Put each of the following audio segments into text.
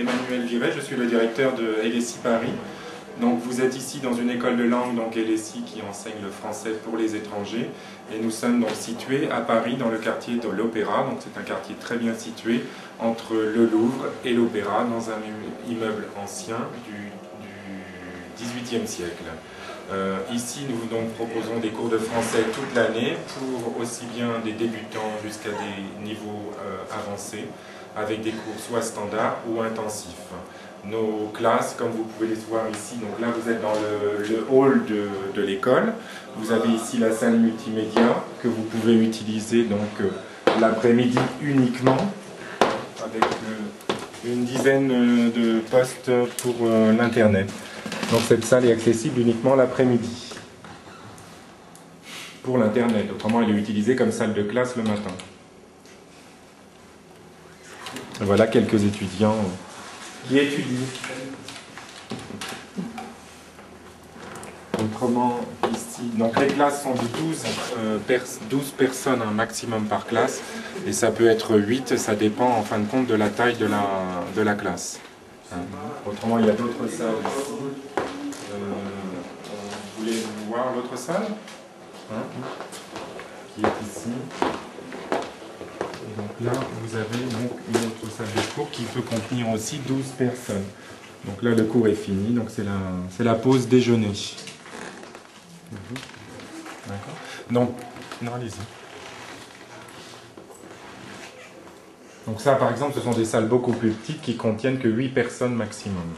Emmanuel Viret, je suis le directeur de LSI Paris. Donc vous êtes ici dans une école de langue, donc LSI, qui enseigne le français pour les étrangers. Et nous sommes donc situés à Paris, dans le quartier de l'Opéra. Donc c'est un quartier très bien situé entre le Louvre et l'Opéra, dans un immeuble ancien du XVIIIe siècle. Ici, nous donc proposons des cours de français toute l'année, pour aussi bien des débutants jusqu'à des niveaux avancés, avec des cours soit standards ou intensifs. Nos classes, comme vous pouvez les voir ici, donc là vous êtes dans le hall de l'école. Vous avez ici la salle multimédia que vous pouvez utiliser donc l'après-midi uniquement, avec une dizaine de postes pour l'internet. Donc cette salle est accessible uniquement l'après-midi pour l'internet. Autrement, elle est utilisée comme salle de classe le matin. Voilà quelques étudiants qui étudient. Autrement, ici, donc les classes sont de 12 personnes un maximum par classe, et ça peut être 8, ça dépend en fin de compte de la taille de la classe. Autrement, il y a d'autres salles ici. Vous voulez voir l'autre salle qui est ici. Et donc là, vous avez donc une autre salle de cours qui peut contenir aussi 12 personnes. Donc là, le cours est fini, donc c'est la pause déjeuner. D'accord. Donc, non, allez-y. Donc ça, par exemple, ce sont des salles beaucoup plus petites qui contiennent que 8 personnes maximum.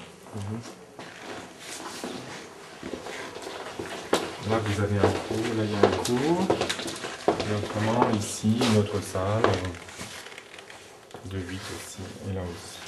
Là, vous avez un cours, là, il y a un cours. Et autrement, ici, une autre salle de 8 aussi, et là aussi.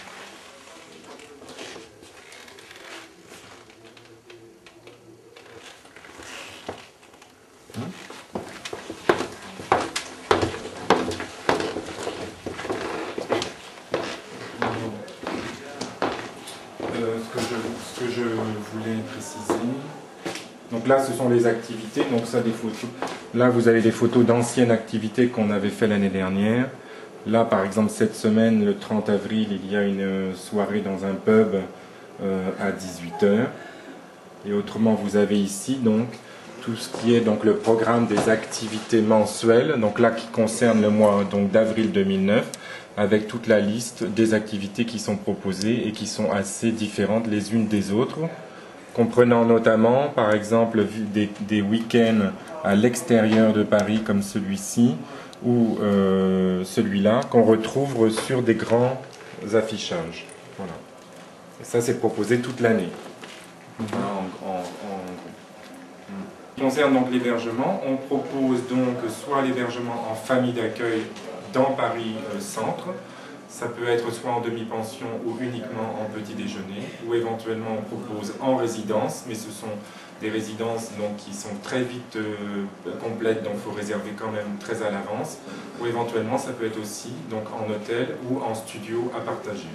Ce que je voulais préciser, donc là ce sont les activités, donc ça des photos. Là vous avez des photos d'anciennes activités qu'on avait fait l'année dernière. Là par exemple cette semaine, le 30 avril, il y a une soirée dans un pub à 18 h. Et autrement vous avez ici donc tout ce qui est donc le programme des activités mensuelles, donc là qui concerne le mois d'avril 2009, avec toute la liste des activités qui sont proposées et qui sont assez différentes les unes des autres, comprenant notamment par exemple des week-ends à l'extérieur de Paris comme celui-ci ou celui-là, qu'on retrouve sur des grands affichages. Voilà. Et ça c'est proposé toute l'année. Ce qui concerne donc l'hébergement, on propose donc soit l'hébergement en famille d'accueil dans Paris Centre, ça peut être soit en demi-pension ou uniquement en petit déjeuner, ou éventuellement on propose en résidence, mais ce sont des résidences donc, qui sont très vite complètes, donc il faut réserver quand même très à l'avance, ou éventuellement ça peut être aussi donc, en hôtel ou en studio à partager.